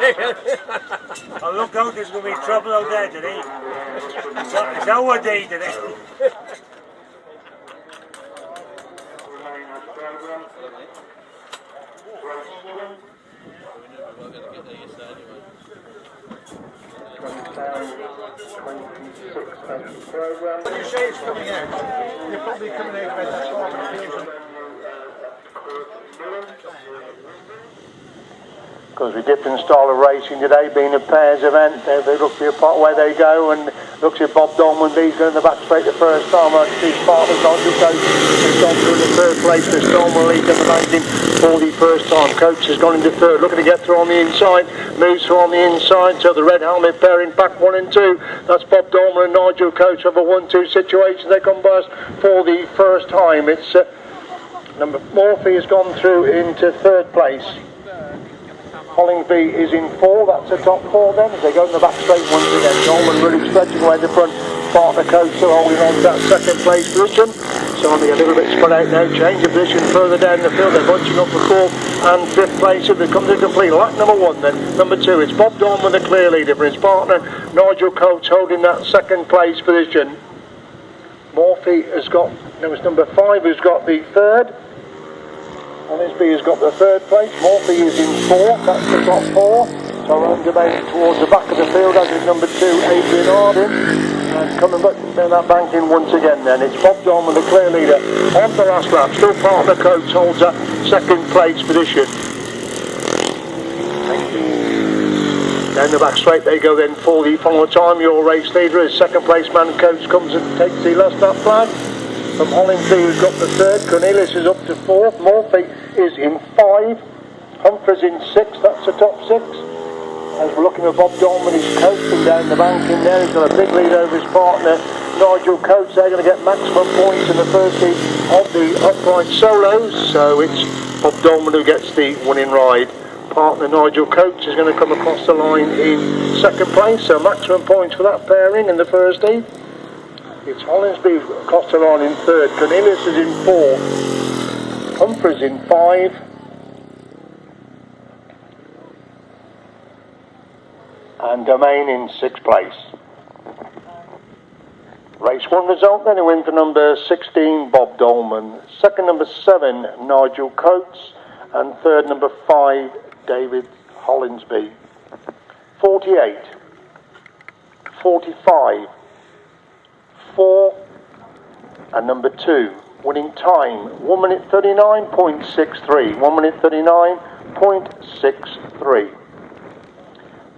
Oh, look out, there's going to be trouble out there today. It's our day today. When you say it's coming out, you're probably coming out with the because we're different style of racing today, being a pairs event. They look for your part where they go, and looks at Bob Dolman. He's going in the back straight the first time. Like his partner's not just goes in the third place. The Storm will lead them the for the first time. Coates has gone into third, looking to get through on the inside, moves through on the inside. So the red helmet pairing back 1 and 2. That's Bob Dolman and Nigel Coates have a 1-2 situation. They come by us for the first time. It's number Morphy has gone through into third place. Hollingsby is in 4, that's the top 4 then, as they go in the back straight once again. Dolman really stretching away the front, partner Coates still holding on to that second place position. So only a little bit spread out now, change of position further down the field, they're bunching up for 4th and 5th place. If they come to complete lap number 1 then, number 2, it's Bob Dolman the clear leader for his partner, Nigel Coates holding that second place position. Morphy has got, there was number 5 who's got the third. Hollingsby has got the third place. Morphy is in 4, that's the top 4. So we're underway towards the back of the field, as is number 2, Adrian Harding. And coming back down that banking once again then. It's Bob Dolman, the clear leader, on the last lap. Still partner Coates holds that second place position. Down the back straight they go then for the final time. Your race leader is second place man Coates comes and takes the last lap flag. From Hollingsby who's got the third, Cornelius is up to 4th, Morphy is in 5, Humphreys in 6, that's the top 6. As we're looking at Bob Dolman, he's coasting down the bank in there, he's got a big lead over his partner, Nigel Coates. They're going to get maximum points in the first heat of the upright solos, so it's Bob Dolman who gets the winning ride. Partner Nigel Coates is going to come across the line in second place, so maximum points for that pairing in the first heat. It's Hollingsby across the line in third, Cornelius is in 4, Humphreys in 5, and Domain in 6th place. Race 1 result then, a win for number 16, Bob Dolman, second number 7, Nigel Coates, and third number 5, David Hollingsby. 48, 45, 4 and number 2. Winning time 1 minute 39.63. 1 minute 39.63.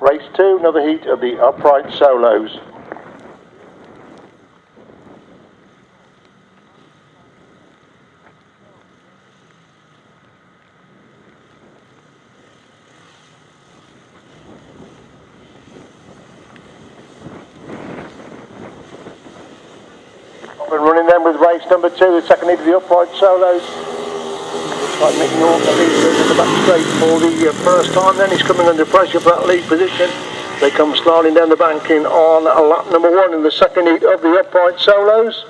Race 2, another heat of the upright solos. Been running then with race number 2, the second heat of the upright solos. Looks like Mick Norton leads in the back straight for the first time then. He's coming under pressure for that lead position. They come sliding down the banking on lap number 1 in the second heat of the upright solos.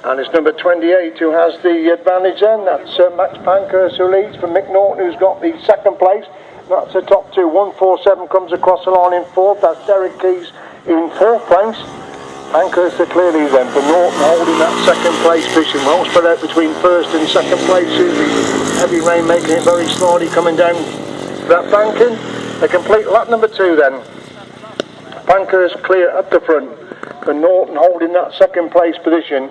And it's number 28 who has the advantage then. That's Max Pankhurst who leads from Mick Norton, who's got the second place. That's the top 2. 147 comes across the line in 4th. That's Derek Keys in 4th place. Pankhurst the clear lead then for Norton holding that second place position. Well spread out between first and second places. The heavy rain making it very slidey coming down that banking. They complete lap number 2 then. Pankhurst clear at the front for Norton holding that second place position.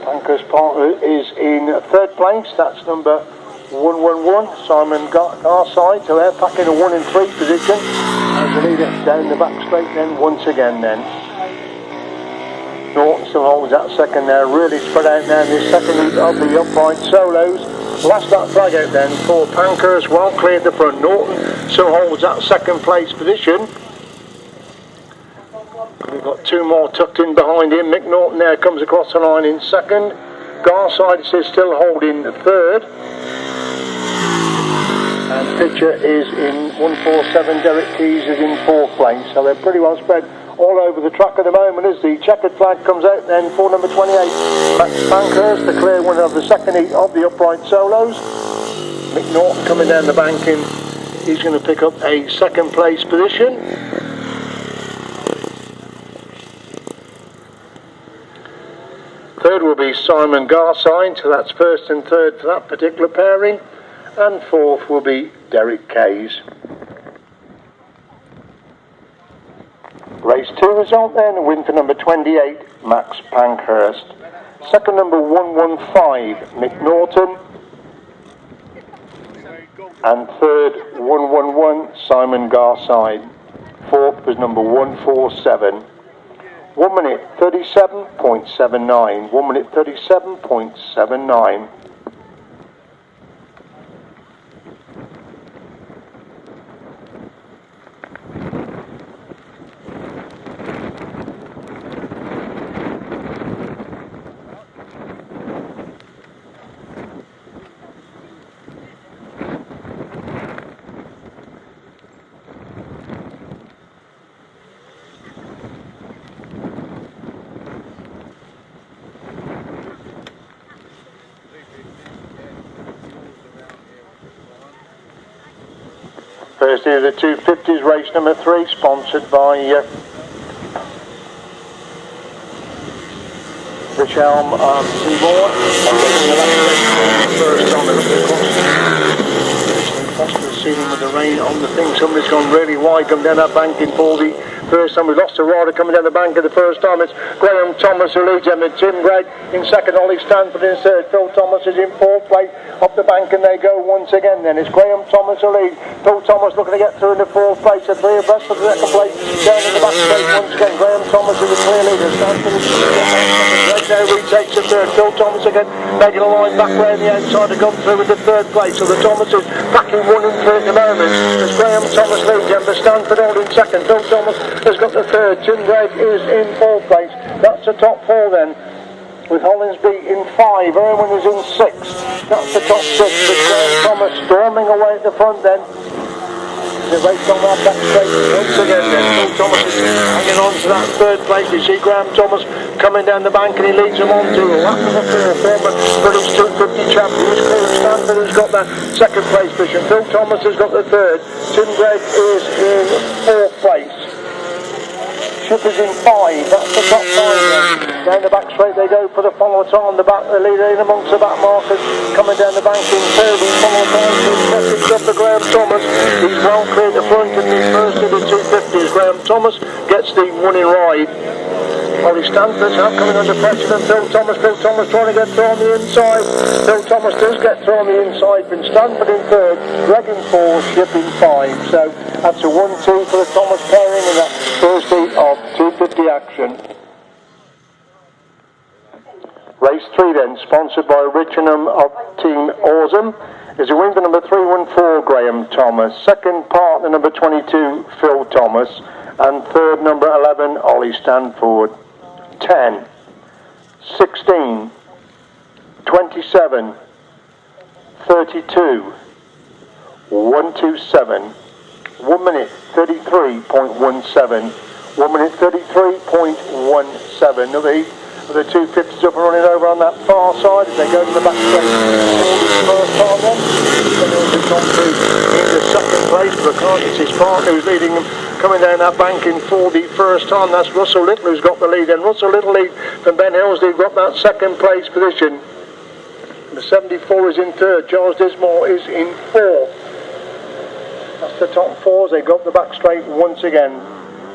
Pankhurst's partner is in 3rd place. That's number 111, Simon Garside. So they're packing a 1 and 3 position. As the leader down the back straight then once again then. Norton still holds that second there, really spread out now in this second heat of the upright solos. Last that flag out then for Pankhurst, well cleared the front. Norton still holds that second place position. We've got 2 more tucked in behind him. Mick Norton there comes across the line in second. Garside is still holding 3rd. And Pitcher is in 147, Derek Keys is in 4th place. So they're pretty well spread all over the track at the moment as the checkered flag comes out then for number 28. Max Pankhurst, the clear winner of the second heat of the upright solos. McNaughton coming down the banking. He's going to pick up a second place position. Third will be Simon Garside, so that's first and third for that particular pairing. And fourth will be Derek Kays. Race 2 result then, a win for number 28, Max Pankhurst. Second number 115, McNaughton. And third 111, Simon Garside. Fourth was number 147. 1 minute 37.79. 1 minute 37.79. First of the 250s, race number 3, sponsored by Richelm Seymour. First on the ceiling with the rain on the thing. Somebody's gone really wide, come down that bank in for the first time. We lost a rider coming down the bank at the first time. It's Graham Thomas who leads them, and Tim Gregg in second, Ollie Stanford in third. Phil Thomas is in fourth place. Up the bank and they go once again then. It's Graham Thomas who leads. Phil Thomas looking to get through in the fourth place. The three abreast for the second place. Down in the back straight once again. Graham Thomas is the clear leader. Stanford is now retakes the third. Phil Thomas again making a line back round the outside to come through with the third place. So the Thomases backing 1 and 3 at the moment. As Graham Thomas leads them. The Stanford holding second. Phil Thomas has got the third. Tim Gregg is in fourth place. That's the top 4 then. With Hollinsby in 5, Irwin is in 6th. That's the top 6, with Graham Thomas storming away at the front then. The race on that back straight once again then. Phil Thomas is hanging on to that third place. You see Graham Thomas coming down the bank and he leads them on to a lap of the former British 250 champion. Stanford has got that second place position. Phil Thomas has got the third. Tim Gregg is in fourth place. Ship is in 5, that's the top 5 then. Down the back straight they go for the follow time. The back, the leader in amongst the back markers, coming down the bank in third. Follow time to the up to Graham Thomas. He's well cleared the front and he's first in the 250s. Graham Thomas gets the winning ride. Ollie Stanford's out coming under pressure and Phil Thomas. Phil Thomas trying to get through on the inside. Phil Thomas does get through on the inside. From Stanford in third, Greg in 4, Ship in 5. So that's a 1-2 for the Thomas pairing in that first heat of 250 action. Race 3 then, sponsored by Richingham of Team Awesome, is a win for number 314, Graham Thomas. Second partner number 22, Phil Thomas. And third number 11, Ollie Stanford. 10, 16, 27, 32, 127, 1 minute 33.17, 1 minute 33.17. Another heat of the 250s up and running over on that far side as they go to the back straight. First time then, they've gone through in the second place. Because his partner who's leading them. Coming down that banking for the first time, that's Russell Little who's got the lead. And Russell Little lead from Ben Hillsley got that second place position. The 74 is in third. Giles Dismore is in fourth. That's the top 4 as they got the back straight once again.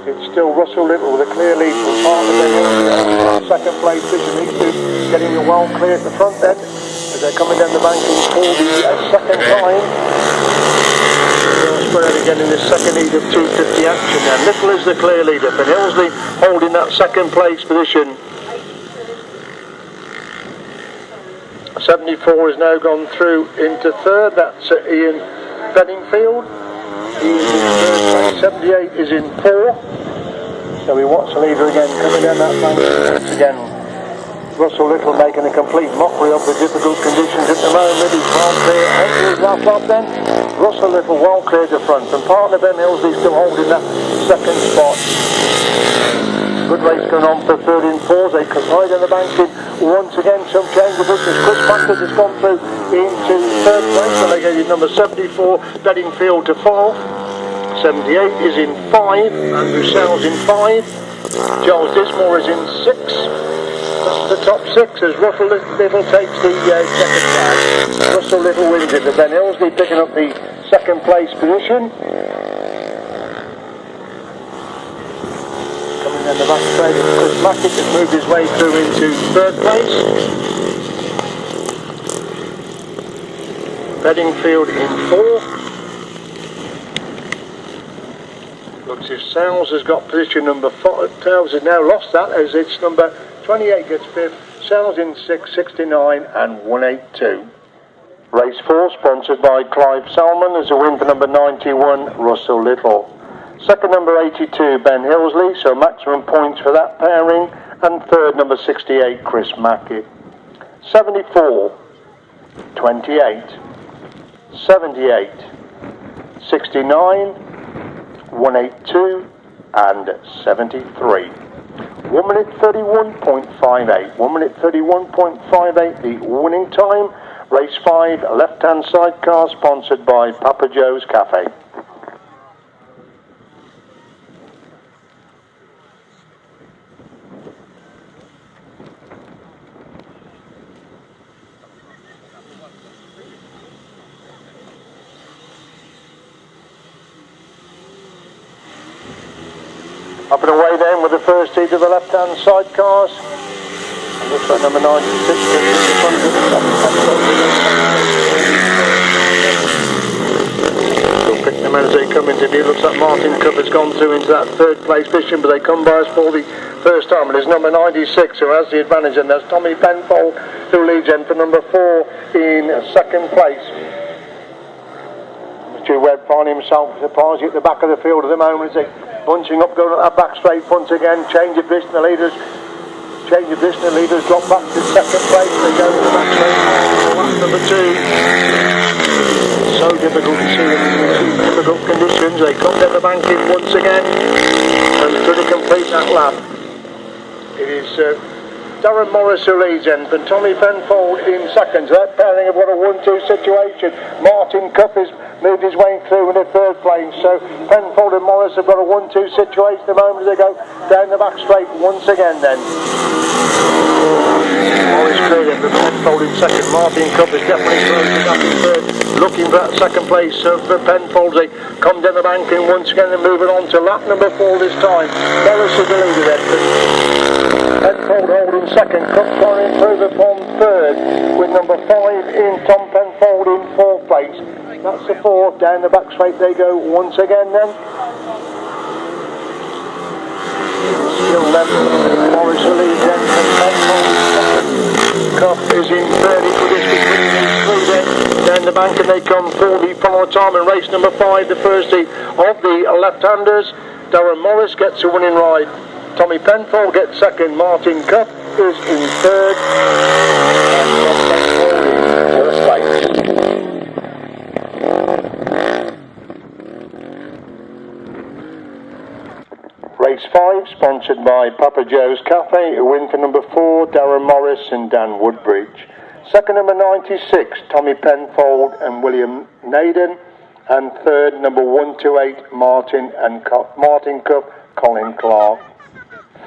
It's still Russell Little with a clear lead from partner Ben Hillsley. Second place position. These two getting it well clear at the front then as they're coming down the banking for the second time. Again in the second heat of 250 action now. Little is the clear leader, but Hillsley holding that second place position. 74 has now gone through into third. That's Ian Bedingfield. He is in third place. 78 is in fourth. So we watch the leader again coming down that bank once again. Russell Little making a complete mockery of the difficult conditions at the moment. He's well clear. His last lap then. Russell Little well cleared the front. And partner Ben Hillsley still holding that second spot. Good race going on for third and fourth. They collide on the banking once again. Some change of business. Chris Masters has gone through into third place. So they go to number 74, Beddingfield to fourth. 78 is in 5. Andrew Sells in 5. Giles Dismore is in 6. That's the top 6 as Russell Little takes the second place. Russell Little wins it. Ben Hillsley picking up the second place position. Coming down the back straight is Chris Mackett has moved his way through into third place. Beddingfield in 4. Looks as Sales has got position number 5. Sales has now lost that as it's number 28 gets 5th. Sales in 6, 69 and 182. Race 4 sponsored by Clive Salmon as a win for number 91 Russell Little. Second number 82 Ben Hillsley, so maximum points for that pairing. And third number 68 Chris Mackey. 74, 28, 78, 69, 182 and 73. 1 minute 31.58. 1 minute 31.58 the winning time. Race 5 left hand side car sponsored by Papa Joe's Cafe. Up and away then with the first heat of the left-hand side cars. And looks like number 96 gets in front of We'll pick them as they come into view. Looks like Martin Cup has gone through into that third place position, but they come by us for the first time. And it's number 96 who has the advantage, and there's Tommy Penfold who leads in for number 4 in second place. Mr. Webb finding himself surprised at the back of the field at the moment as they bunching up, going at that back straight once again. Change of position, the leaders drop back to second place. They go to the back straight. Number 2. So difficult to see them in difficult conditions. They come down the banking once again and try to complete that lap. It is Darren Morris who leads in, and Tommy Penfold in second. So that pairing have got a 1-2 situation. Martin Cup has moved his way through in the third place. So Penfold and Morris have got a 1-2 situation at the moment as they go down the back straight once again then. Morris cleared him, but Penfold in second. Martin Cup is definitely closing up in third, looking for that second place. So for Penfold, they come down the banking once again and moving on to lap number 4 this time. Morris is the leader then. Penfold holding second, Cup trying to improve upon third with number 5 in Tom Penfold in 4th place. That's the 4th, down the back straight they go once again then. Still left, Morris will lead then, and Penfold Cup is in 30 for this between these 3 then. Down the bank and they come for the final time in race number 5, the first heat of the left-handers. Darren Morris gets a winning ride. Tommy Penfold gets second, Martin Cup is in third, and Tom Penfold in 4th place. Race 5, sponsored by Papa Joe's Cafe, a win for number 4, Darren Morris and Dan Woodbridge. Second, number 96, Tommy Penfold and William Naden, and third, number 128, Martin Cup, Colin Clark.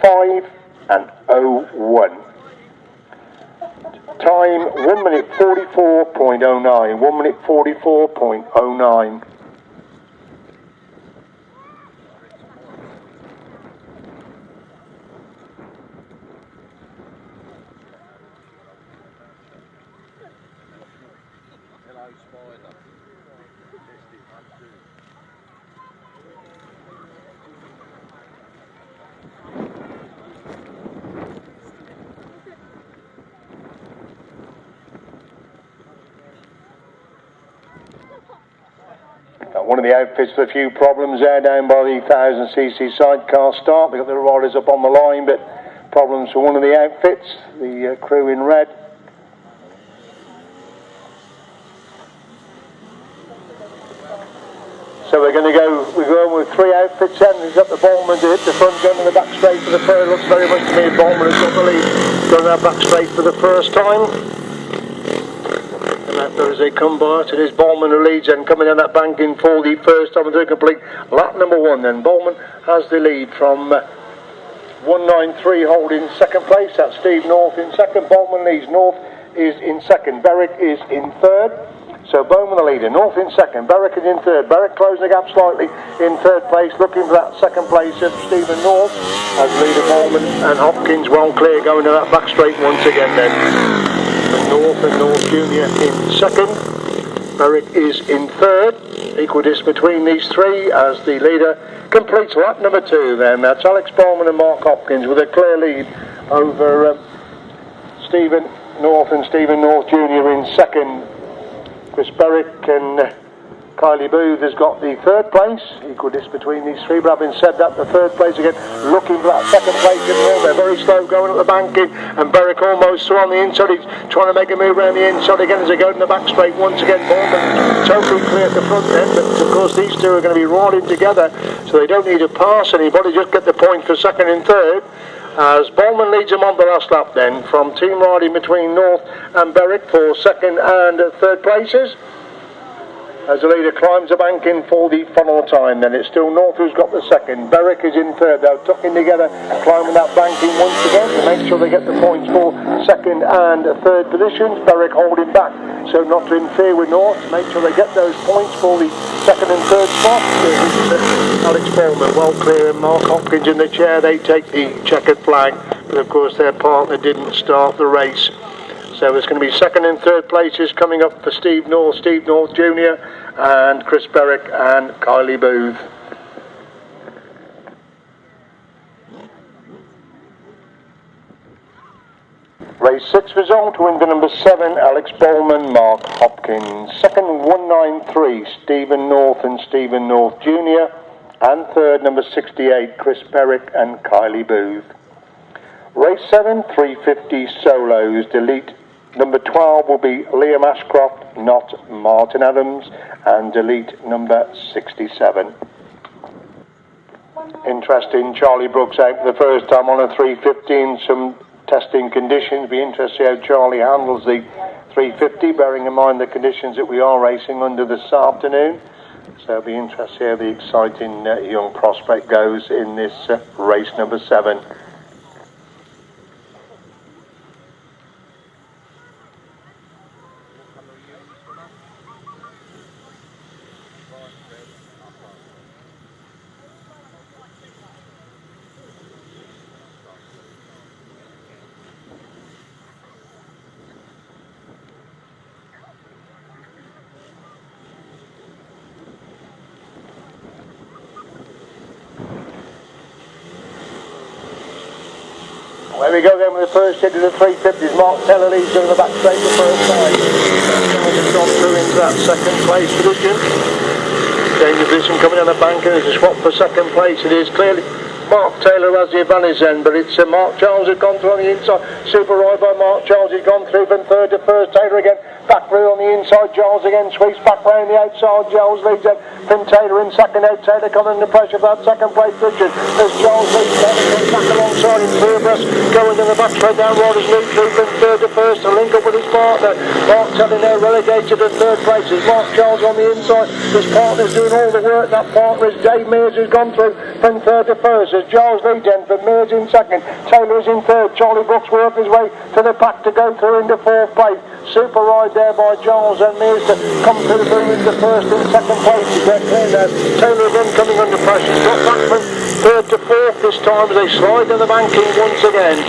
5 and 01. Time 1 minute 44.09. 1 minute 44.09. One of the outfits with a few problems there down by the 1000cc sidecar start. We've got the riders up on the line, but problems for one of the outfits, the crew in red. So we're going with 3 outfits then. He's got the Bowman to hit the front gun and the back straight for the first. Looks very much to me Bowman has got the lead. Going that back straight for the first time. And that there as they come by, it is Bowman who leads and coming down that banking for the first time and to complete lap number 1 then. Bowman has the lead from 193 holding second place. That's Steve North in second. Bowman leads. North is in second. Berwick is in third. So Bowman the leader, North in second, Berwick is in third. Berwick closing the gap slightly in third place, looking for that second place of Stephen North as leader Bowman and Hopkins well clear going to that back straight once again then. North and North Junior in second, Berwick is in third, equal distance between these three as the leader completes lap number 2 then. That's Alex Bowman and Mark Hopkins with a clear lead over Stephen North and Stephen North Junior in second. Chris Berwick and Kylie Booth has got the third place, equal distance between these three, but having said that, the third place again, looking for that second place in the they're very slow going at the banking, and Berwick almost through on the inside, he's trying to make a move around the inside again as they go in the back straight once again. Bowman totally clear at the front end, but of course these two are going to be riding together, so they don't need to pass anybody, just get the point for second and third. As Bowman leads them on the last lap then, from team riding between North and Berwick for second and third places. As the leader climbs the banking for the final time, then it's still North who's got the second. Berwick is in third, they're tucking together, climbing that banking once again to make sure they get the points for second and third positions. Berwick holding back, so not to interfere with North, to make sure they get those points for the second and third spot. Alex Bowman well clear and Mark Hopkins in the chair, they take the checkered flag, but of course their partner didn't start the race. So it's going to be second and third places coming up for Steve North Jr. and Chris Berwick and Kylie Booth. Race 6 result, winner number 7, Alex Bowman, Mark Hopkins. Second, 193, Stephen North and Stephen North Jr. And third, number 68, Chris Berwick and Kylie Booth. Race 7, 350 solos, delete. Number 12 will be Liam Ashcroft, not Martin Adams, and delete number 67. Interesting, Charlie Brooks out for the first time on a 350 in some testing conditions. Be interested how Charlie handles the 350, bearing in mind the conditions that we are racing under this afternoon. So it'll be interesting how the exciting young prospect goes in this race number 7. There we go then with the first hit of the 350s. Mark Taylor leads on the back straight the first time. He's gone through into that second place position. Change of position coming down the bank and there's a swap for second place. It is clearly Mark Taylor has the advantage then, but it's Mark Charles has gone through on the inside. Super ride by Mark Charles, he's gone through from third to first. Taylor again, back through on the inside. Charles again sweeps back round the outside. Charles leads then from Taylor in second. Now Taylor coming under pressure for that second place position. As Charles leads Taylor comes back alongside him. Three of us going to the back straight down. Riders move through from third to first to link up with his partner. Mark Taylor now relegated to third place. As Mark Charles on the inside. His partner's doing all the work. That partner is Dave Mears who's gone through from third to first. As Charles leads then from Mears in second. Taylor is in third. Charlie Brooks worked his way to the pack to go through into fourth place. Super ride there by Charles and Mears to come through into first and second place to get clear now. Taylor again coming under pressure. He's got back from third to fourth this time as they slide in the banking once again.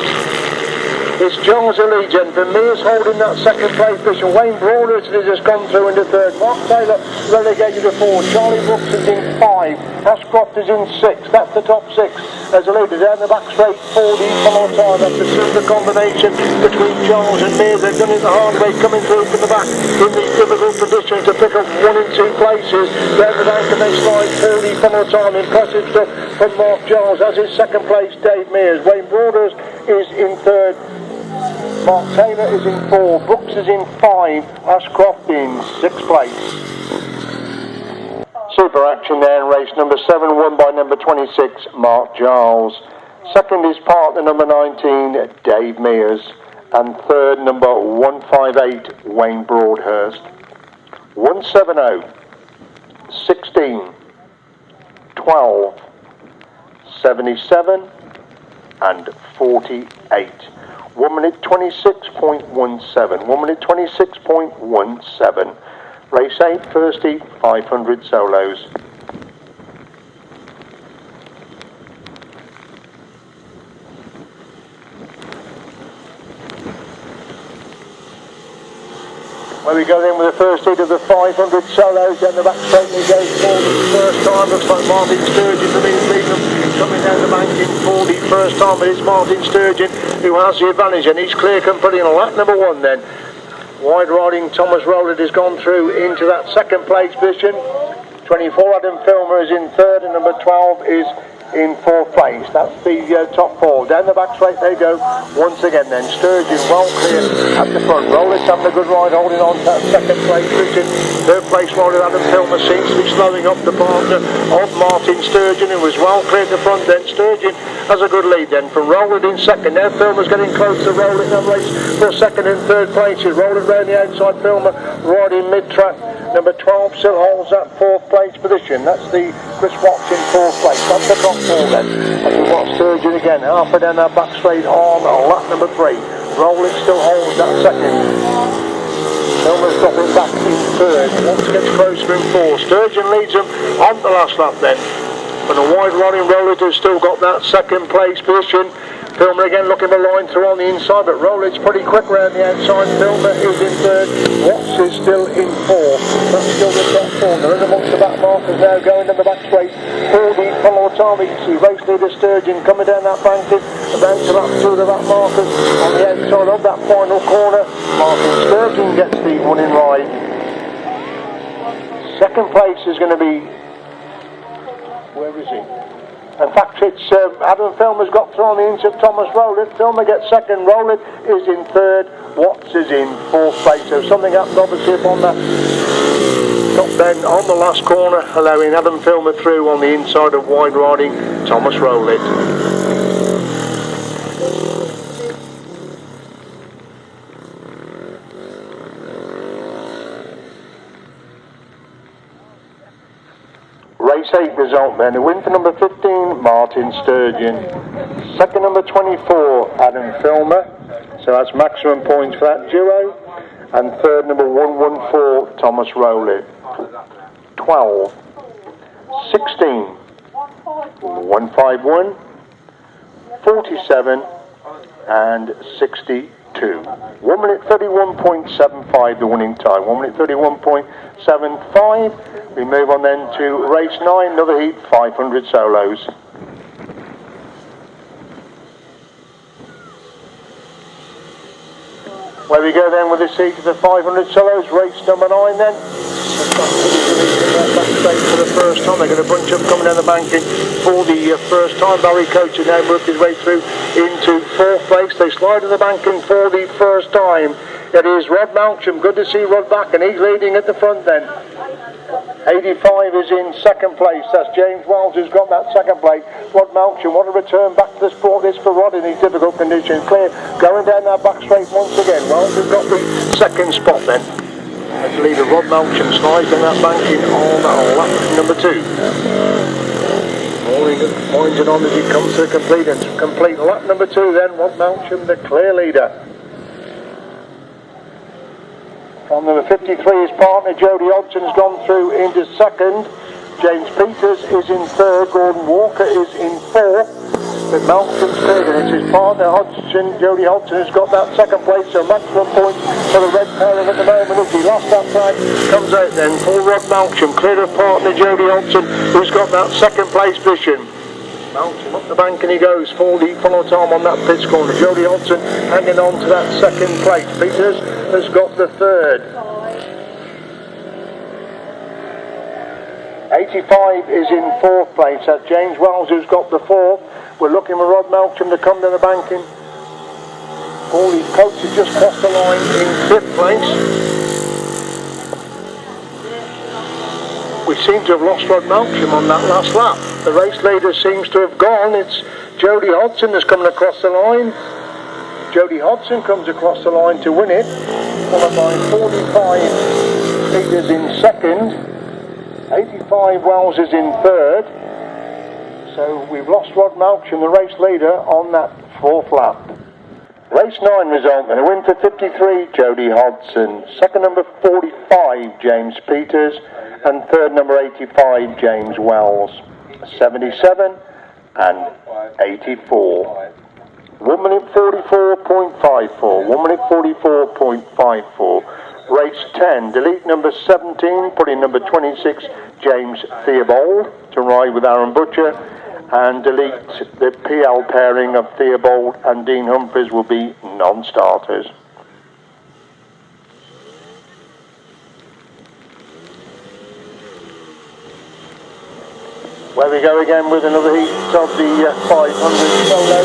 It's Jones the lead, and Mears holding that second place position. Wayne Broaders has just gone through into third. Mark Taylor relegated to 4. Charlie Brooks is in 5. Ashcroft is in 6. That's the top 6 as a leader down the back straight for the final time. That's the super combination between Charles and Mears. They've done it the hard way, coming through from the back in these difficult positions to pick up 1 and 2 places. Down the bank and they slide for the final time. Impressive stuff from Mark Charles as his second place Dave Mears. Wayne Broaders is in third. Mark Taylor is in 4, Brooks is in 5, Ashcroft in 6th place. super action there in race number 7, won by number 26, Mark Giles. Second is partner number 19, Dave Mears. And third, number 158, Wayne Broadhurst. 170, 16, 12, 77, and 48. 1 minute 26.17. 1 minute 26.17. Race 8, first heat, 500 solos. Where we go then with the first heat of the 500 solos, then the back straight he goes for the first time. Looks like Martin Sturgeon for me leading them, coming down the bank in for the first time, but it's Martin Sturgeon who has the advantage, and he's clear company in lap number 1 then. Wide riding Thomas Rowland has gone through into that second place position. 24 Adam Filmer is in third, and number 12 is in fourth place. That's the top 4. Down the back straight they go once again then. Sturgeon well clear at the front. Rowland's having a good ride, holding on to that second place position. Third place rider Adam Filmer seems to be slowing up the partner of Martin Sturgeon, who was well clear at the front then. Sturgeon has a good lead then from Rowland in second. Now Filmer's getting close to Rowland in race for second and third places. Rowland round the outside, Filmer riding mid-track. Number 12 still holds that fourth place position. That's the Chris Watts in fourth place. That's the top 4 then. And we've got Sturgeon again, halfway down that back straight on lap number 3. Rowland still holds that second. Filmer's dropping back in third. Once gets closer in 4. Sturgeon leads them on the last lap then. But a wide riding Rowland has still got that second place position. Filmer again looking for line through on the inside, but Rowland's pretty quick round the outside. Filmer is in third. Watts is still in 4. That's still the top 4. They're in amongst the back markers now, going down the back straight for the follow time. You can see race leader Sturgeon coming down that banking, about to lap through the back markers on the outside of that final corner. Martin Sturgeon gets the winning ride. Second place is going to be, where is he? In fact, it's Adam Filmer's got through on the inside. Thomas Rowland. Filmer gets second. Rowland is in third. Watts is in fourth place. So something happened obviously upon that top bend on the last corner, allowing Adam Filmer through on the inside of wide riding Thomas Rowland. Race 8 result then. A win for number 15, Martin Sturgeon. Second, number 24, Adam Filmer. So that's maximum points for that duo. And third, number 114, Thomas Rowland. 12, 16, 151, 47, and 62. 1 minute 31.75 the winning time. 1 minute 31.75. We move on then to race 9, another heat, 500 solos. Where we go then with this heat of the 500 solos, race number 9 then. Back straight for the first time. They're going to bunch up coming down the banking for the first time. Barry Coates has now worked his way through into fourth place. They slide to the banking for the first time. It is Rod Malcolm. Good to see Rod back, and he's leading at the front then. 85 is in second place. That's James Wells who's got that second place. Rod Malcolm, what a return back to the sport this for Rod in these difficult conditions. Clear, going down that back straight once again. Wells has got the second spot then. As leader Rod Malcolm slides down that banking on lap number 2. Points it on as he comes to complete lap number 2 then. Rod Malcolm the clear leader. From number 53, his partner Jody Hodgson has gone through into second. James Peters is in third. Gordon Walker is in fourth. But Malcolm's third, and it's his partner Hodgson, Jody Hodgson, has got that second place. So maximum points for the red pairing at the moment. If he lost that time, comes out then for Rod Malcolm. Clear of partner Jody Hodgson, who's got that second place position. Malcolm up the bank and he goes for the follow time on that pitch corner. Jody Hodgson hanging on to that second place. Peters has got the third. 85 is in fourth place. That's James Wells who's got the fourth. We're looking for Rod Malcolm to come to the banking. All his coaches just crossed the line in fifth place. We seem to have lost Rod Malcolm on that last lap. The race leader seems to have gone. It's Jody Hodson that's coming across the line. Jody Hodson comes across the line to win it, followed by 45 Peters in second, 85 Wells is in third. So we've lost Rod Malcolm, the race leader, on that fourth lap. Race 9 result, and a win for 53, Jody Hodson. Second number 45, James Peters, and third number 85, James Wells. 77 and 84. 1 minute 44.54. 1 minute 44.54. Race 10, delete number 17, put in number 26, James Theobald, to ride with Aaron Butcher, and delete the PL pairing of Theobald and Dean Humphreys will be non-starters. Where we go again with another heat of the 500 solo.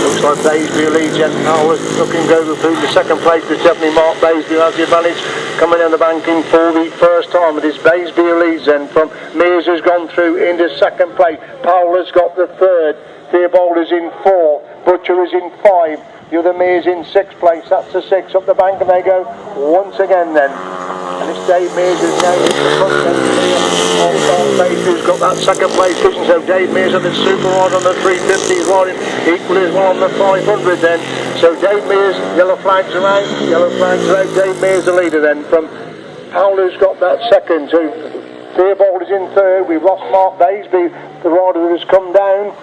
Looks like Baisby leads, Jen Powell looking over through the second place. There's definitely Mark Baisby has the advantage coming down the banking for the first time. It is Baisby leads then from Mears has gone through into second place. Powell has got the third. Theobald is in fourth. Butcher is in 5. The other Mears in 6th place. That's the 6 up the bank, and they go once again then. And it's Dave Mears who's now in the front end here. Who's got that second place position. So Dave Mears on the super ride on the 350s riding equally as well on the 500 then. So Dave Mears, yellow flags are out. Yellow flags are out. Dave Mears the leader then from Powell who's got that second. So Theobald is in third. We've lost Mark Baisby, the rider that has come down.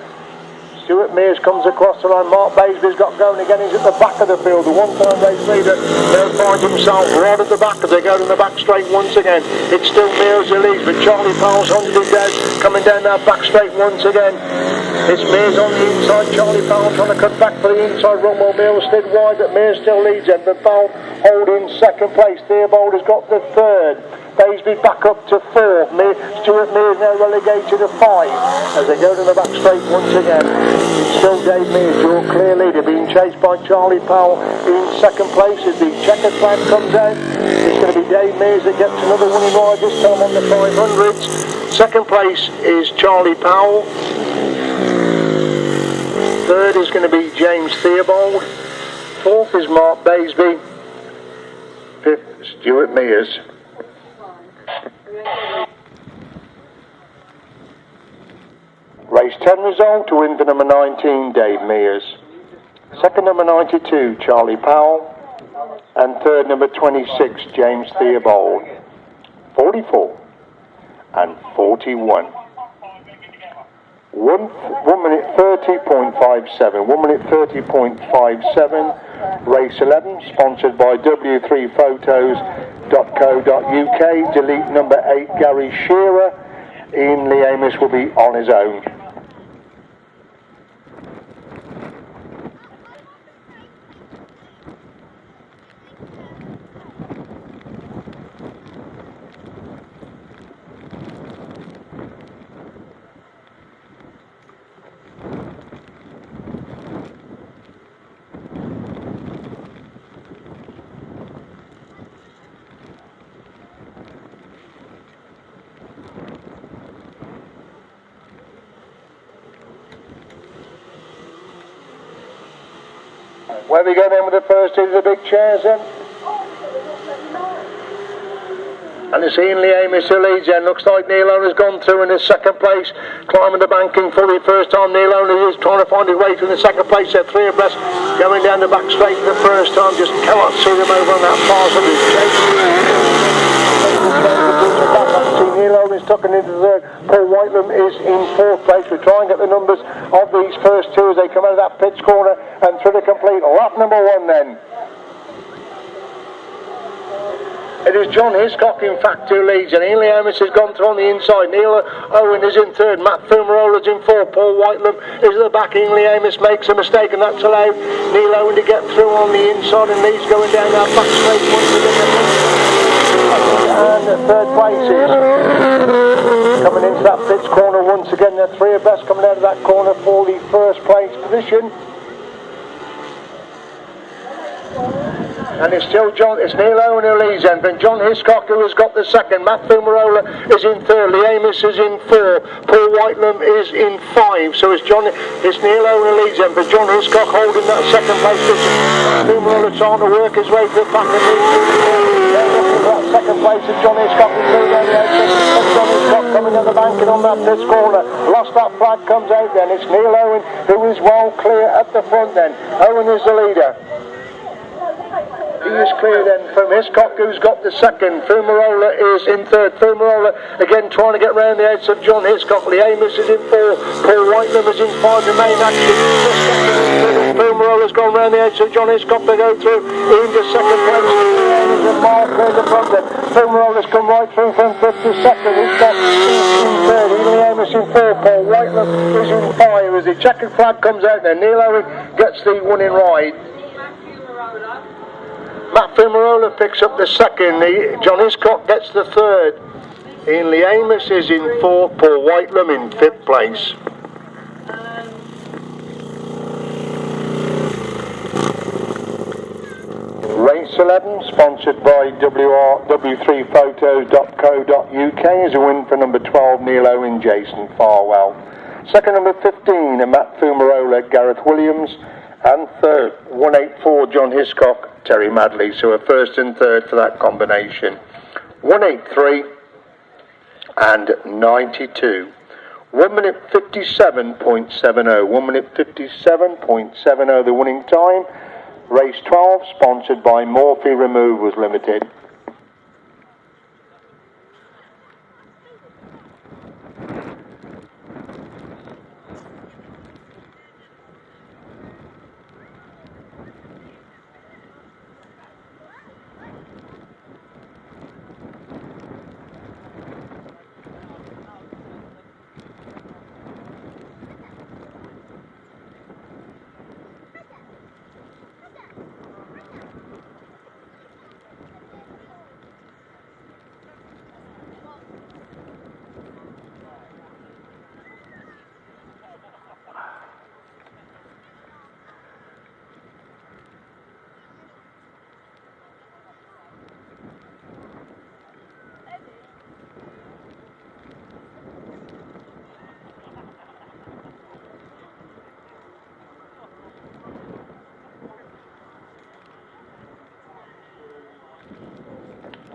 Stuart Mears comes across the line. Mark Baisby's got going again. He's at the back of the field. The one-time race leader now finds himself right at the back as they go in the back straight once again. It's still Mears who leads, but Charlie Powell's hunted him down, coming down that back straight once again. It's Mears on the inside. Charlie Powell trying to cut back for the inside run. Well, Mears slid wide, but Mears still leads him. But Powell holding second place. Theobald has got the third. Baisby back up to 4. Stuart Mears now relegated to 5 as they go to the back straight once again. It's still Dave Mears, your clear leader, being chased by Charlie Powell in second place as the checkered flag comes out. It's going to be Dave Mears that gets another winning ride, this time on the 500s. Second place is Charlie Powell. Third is going to be James Theobald. Fourth is Mark Baisby. Fifth, Stuart Mears. Race 10 result, to win for number 19, Dave Mears. Second number 92, Charlie Powell. And third number 26, James Theobald. 44 and 41. 1 minute 30.57. 1 minute 30.57. Race 11, sponsored by w3photos.co.uk. Delete number 8, Gary Shearer. Ian Lee Amos will be on his own. Where we go then with the first two of the big chairs then. And it's Ian Lee Amos who leads then. Looks like Neil Owner's gone through in his second place, climbing the banking for the first time. Neil Owner is trying to find his way through the second place. They're 3 abreast, going down the back straight for the first time. Just cannot see them over on that far side. Neil Owens tucking into third. Paul Whitelam is in 4th place. We try and get the numbers of these first two as they come out of that pitch corner and through the complete lap number 1 then. It is John Hiscock in fact who leads, and Ian Lee Amos has gone through on the inside. Neil Owen is in third. Matt Fumarola's in 4th. Paul Whitelam is at the back. Ian Lee Amos makes a mistake, and that's allowed Neil Owen to get through on the inside, and Lee's going down that back straight once again. And the third place is coming into that pitch corner once again. They're 3 abreast coming out of that corner for the first place position. And it's still Neil Owen who leads then, but John Hiscock who has got the second. Matt Fumarola is in third, Lee Amos is in four, Paul Whitelam is in five. So it's Neil Owen who leads then, but John Hiscock holding that second place position. Fumarola trying to work his way to the back and that second place is John Hiscock in third. John Hiscock coming at the banking on that pit corner. Lost that flag, comes out then. It's Neil Owen who is well clear at the front then. Owen is the leader. He is clear then from Hiscock who's got the second. Fumarola is in third. Fumarola again trying to get round the outs of John Hiscock. Lee Amos is in four. Paul Whitelam is in five. The main action. Fumarola's gone round the outs of John Hiscock. They go through into second place. There's a marker in the front there. Fumarola's come right through from fifth to second. Hiscock is in third. Lee Amos in four. Paul Whitelam is in five. As the checkered flag comes out there, Neil Owen gets the winning ride. Matt Fumarola picks up the second, John Hiscock gets the third, Ian Lee Amos is in fourth, Paul Whitelam in fifth place. Race 11, sponsored by w3photos.co.uk, is a win for number 12, Neil Owen, Jason Farwell. Second, number 15, Matt Fumarola, Gareth Williams. And third, 184, John Hiscock, Terry Madley. So a first and third for that combination. 183 and 92. 1 minute 57.70. 1 minute 57.70 the winning time. Race 12, sponsored by Morphy Removals Limited.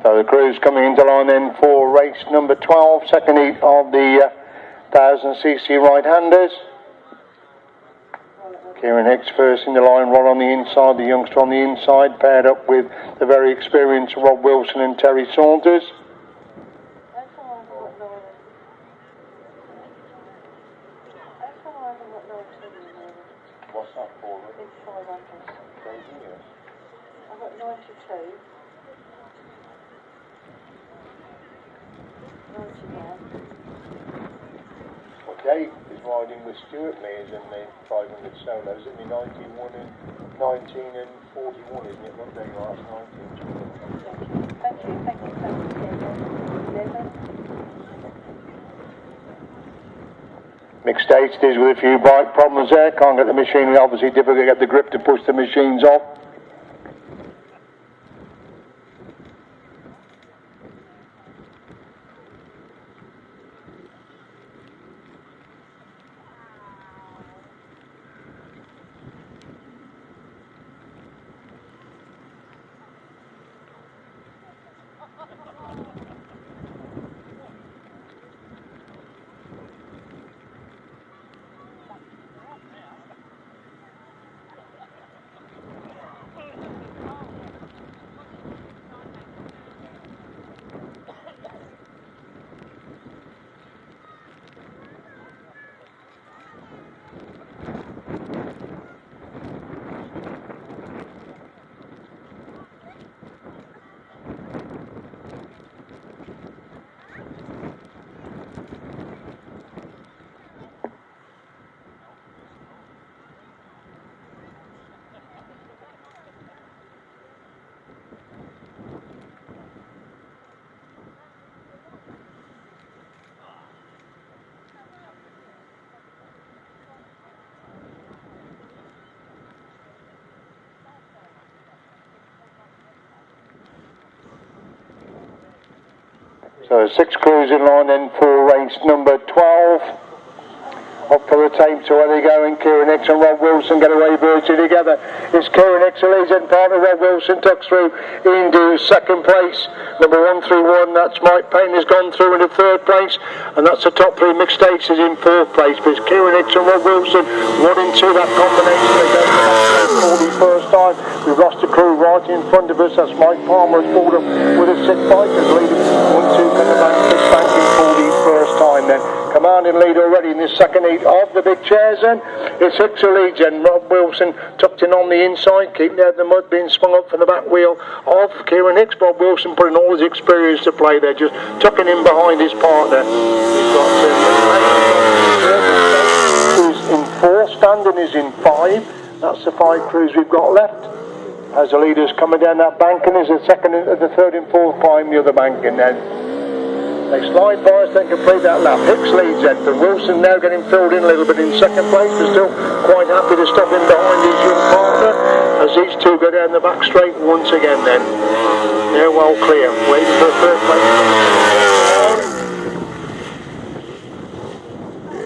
So the crew's coming into line then for race number 12, second heat of the 1000cc right-handers. Kieran Hicks first in the line, Rod on the inside, the youngster on the inside, paired up with the very experienced Rob Wilson and Terry Saunders. What's that for? It's 500. I've got 92. 99. Okay, he's riding with Stuart Mears in the 500 solos. It'll be 91 and 19 and 41, isn't it? Not very last 19. Thank you. Mixed stage it is with a few bike problems there. Can't get the machinery, obviously difficult to get the grip to push the machines off. So 6 crews in line then for race number 12. Up for the tape, so where they go, and Kieran Hicks and Rob Wilson get away virtually together. It's Kieran Hicks who leads in, partner Rob Wilson tucks through into second place. Number 131, that's Mike Payne, has gone through into third place, and that's the top 3 mixed stages in fourth place. But it's Kieran Hicks and Rob Wilson, 1 and 2, that combination. They go for the first time. We've lost a crew right in front of us. That's Mike Palmer has pulled up with a 6 bikers leading 1-2 coming back, 6 banking for the first time then. Commanding lead already in this second heat of the big chairs then. It's Hicks who leads and Rob Wilson tucked in on the inside, keeping out the mud, being swung up from the back wheel of Kieran Hicks. Rob Wilson putting all his experience to play there, just tucking in behind his partner. He's got who's in 4, Standing is in 5. That's the 5 crews we've got left. As the leaders coming down that bank, and there's the second, the third and fourth climb the other bank, and then they slide by us, then complete that lap. Hicks leads then, but Wilson now getting filled in a little bit in second place, but still quite happy to stop in behind his young partner as these two go down the back straight once again then. They're well clear, waiting for third place.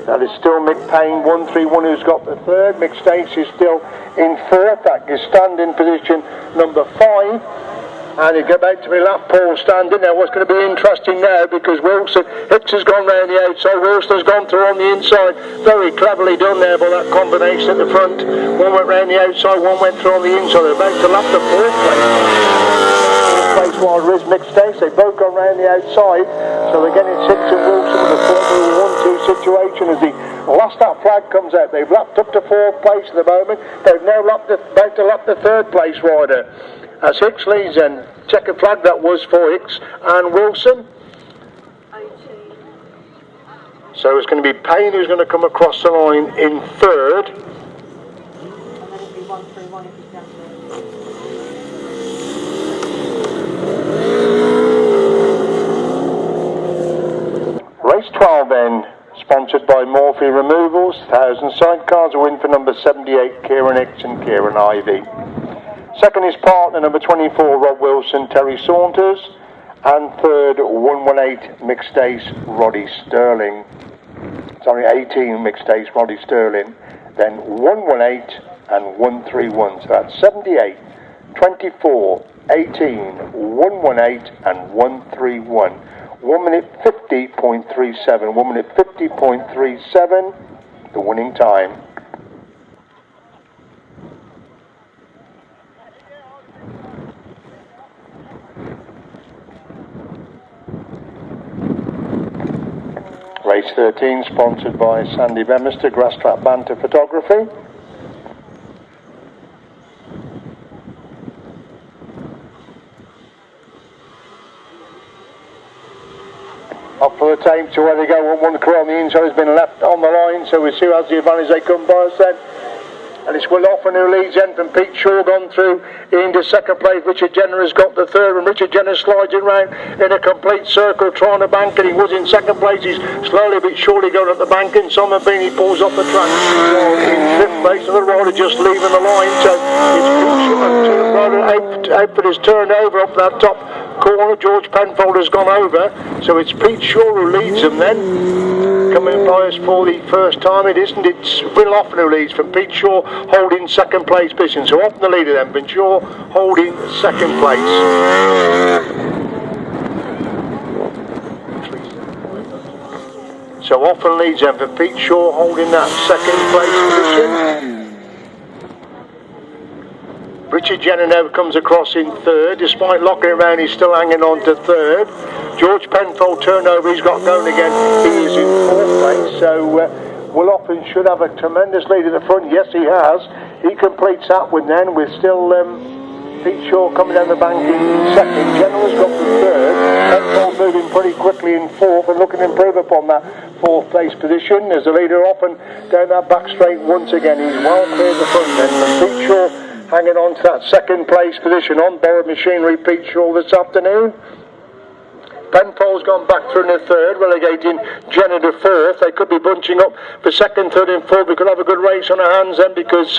That is still Mick Payne, 131, who's got the third. Mick Stacey is still in fourth. That is standing position number 5. And you go back to me lap, Paul Standing. Now what's going to be interesting now, because Wilson, Hicks has gone round the outside, Wilson has gone through on the inside. Very cleverly done there by that combination at the front. One went round the outside, one went through on the inside. They're about to lap the fourth place. Fourth place while Riz Mick Stacey. They both gone round the outside. So again it's Hicks and Wilson with a Formula 1-2 situation as the last that flag comes out. They've lapped up to fourth place at the moment. They've now about to lap the third place rider. As Hicks leads and checkered flag that was for Hicks and Wilson. So it's going to be Payne who's going to come across the line in third. And then it'll be 1-3-1 if he's down there. Race 12 then, sponsored by Morphy Removals, 1,000 sidecars, a win for number 78 Kieran Hicks and Kieran Ivey. Second is partner number 24 Rob Wilson, Terry Saunders, and third 118 Mick Stace, Roddy Sterling. Sorry, 18 Mick Stace, Roddy Sterling. Then 118 and 131. So that's 78, 24, 18, 118 and 131. 1 minute 50.37. 1 minute 50.37. The winning time. Race 13, sponsored by Sandy Bemister, Grasstrack Banter Photography. Up for the tape to where they go. One crew on the inside has been left on the line, so we see who has the advantage. They come by us then. And it's Will Offen who leads in from Pete Shaw, gone through into second place. Richard Jenner has got the third, and Richard Jenner slides it round in a complete circle trying to bank, and he was in second place. He's slowly but surely going up the bank, and Simon Beanie pulls off the track. In fifth place, and the rider just leaving the line. So it's Pete Shaw. Outfit has turned over up that top corner. George Penfold has gone over, so it's Pete Shaw who leads them then. Coming by us for the first time, it isn't. It's Will Offen who leads from Pete Shaw, holding second place position. So Offen the leader then, but Shaw holding second place. So Offen leads then for Pete Shaw, holding that second place position. Richard Jenner now comes across in third. Despite locking it around, he's still hanging on to third. George Penfold turned over, he's got going again. He is in fourth place, so Will Offen should have a tremendous lead at the front. Yes, he has. He completes that one then with still Pete Shaw coming down the bank in second. Jenner has got the third. Penfold moving pretty quickly in fourth and looking to improve upon that fourth place position. As the leader Offen down that back straight once again. He's well clear of the front then from Pete Shaw, hanging on to that second place position on borrowed machinery. Pete Shaw this afternoon. Penfold's gone back through in the third, relegating Jenner to fourth. They could be bunching up for second, third and fourth. We could have a good race on our hands then, because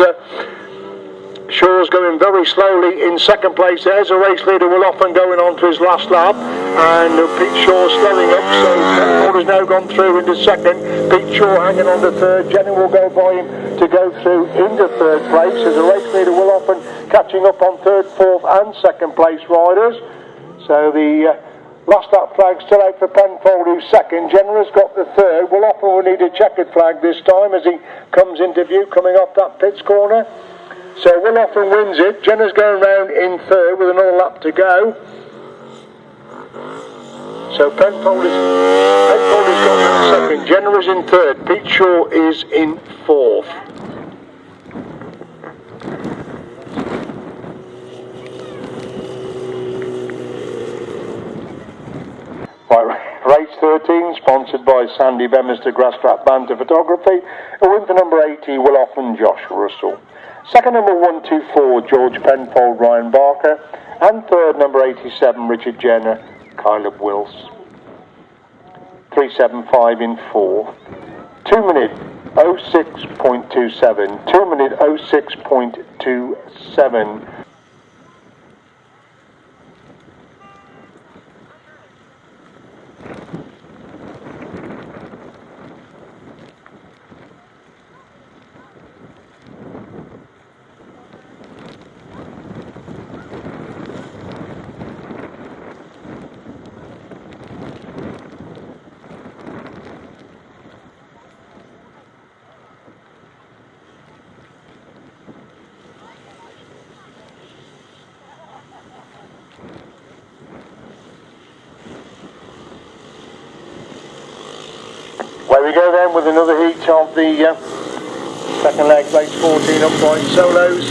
Shaw's going very slowly in second place. There's a race leader, Will Often, going on to his last lap, and Pete Shaw's slowing up, so Penfold has now gone through into second. Pete Shaw hanging on to third. Jenny will go by him to go through into third place. There's a race leader, Will Often, catching up on third, fourth and second place riders. So the last lap flag still out for Penfold, who's second. Jenner's got the third. Will Often will need a checkered flag this time as he comes into view coming off that pits corner. So Will Often wins it. Jenner's going round in third with another lap to go. So Penfold has got that second. Jenner is in third. Pete Shaw is in fourth. Right, race 13, sponsored by Sandy Bemister Grasstrack Banter Photography. A win for number 80, Will Often, Josh Russell. Second, number 124, George Penfold, Ryan Barker. And third, number 87, Richard Jenner, Caleb Wills. 375 in fourth. 2 minute 06.27. 2 minute 06.27. Away we go then with another heat of the second leg, race 14 upright solos.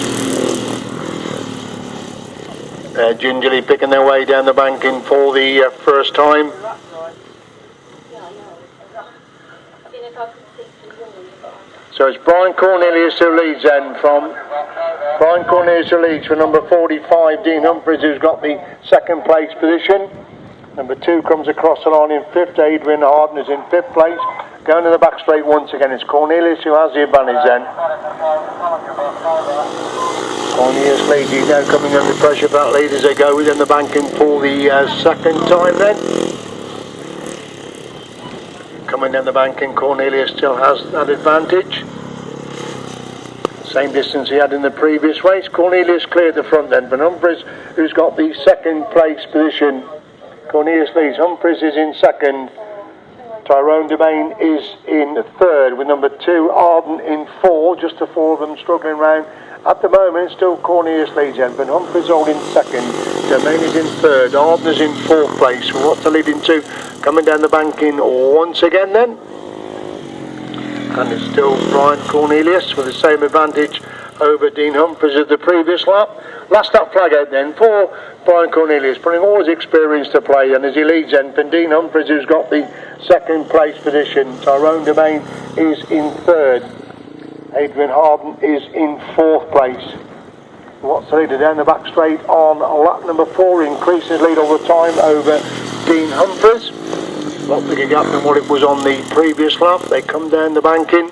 Gingerly picking their way down the banking for the first time. So it's Brian Cornelius who leads then from Brian Cornelius who leads for number 45, Dean Humphries, who's got the second place position. Number 2 comes across the line in fifth. Adrian Harden is in fifth place. Going to the back straight once again. It's Cornelius who has the advantage then. Cornelius leads. He's now coming under pressure for that lead as they go within the banking for the second time then. Coming down the banking, Cornelius still has that advantage. Same distance he had in the previous race. Cornelius cleared the front then for Humphries, who's got the second place position. Cornelius leads. Humphries is in second. Tyrone Domain is in third with number 2, Arden in 4. Just the 4 of them struggling round. At the moment, still Cornelius leads then, but Humphries all in second. Domain is in third. Arden is in fourth place. What's the leading to? Coming down the banking once again then. And it's still Brian Cornelius with the same advantage over Dean Humphries as the previous lap. Last lap flag out then for Brian Cornelius, putting all his experience to play, and as he leads then for Dean Humphries, who's got the second place position. Tyrone Domain is in third. Adrian Harden is in fourth place. What's the leader down the back straight on lap number 4, increasing his lead all the time over Dean Humphries. A lot bigger gap than what it was on the previous lap. They come down the banking.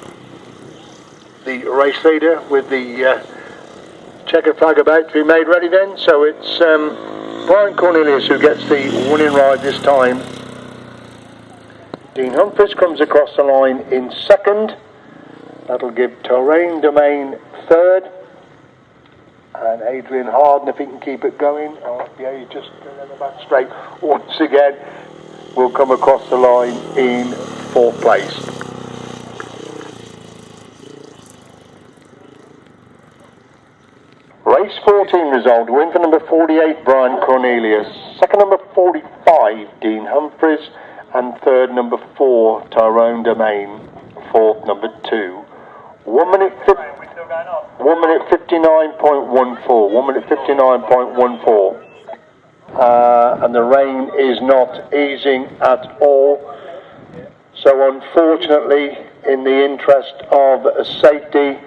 The race leader with the checkered flag about to be made ready then. So it's Brian Cornelius who gets the winning ride this time. Dean Humphries comes across the line in second. That'll give Tyrone Domain third. And Adrian Harden, if he can keep it going, yeah, he's just going down the back straight once again, will come across the line in fourth place. Race 14 result, win for number 48, Brian Cornelius. Second, number 45, Dean Humphries. And third, number 4, Tyrone Domain. Fourth, number 2. 1 minute 59.14. 1 minute 59.14. And the rain is not easing at all. So unfortunately, in the interest of safety,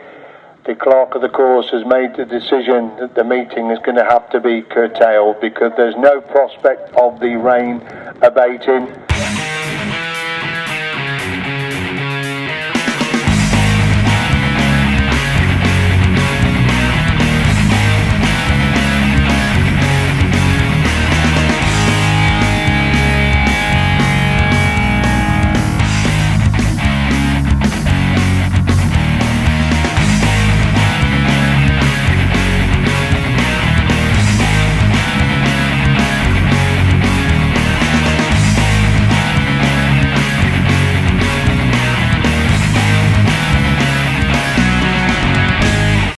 the clerk of the course has made the decision that the meeting is going to have to be curtailed because there's no prospect of the rain abating.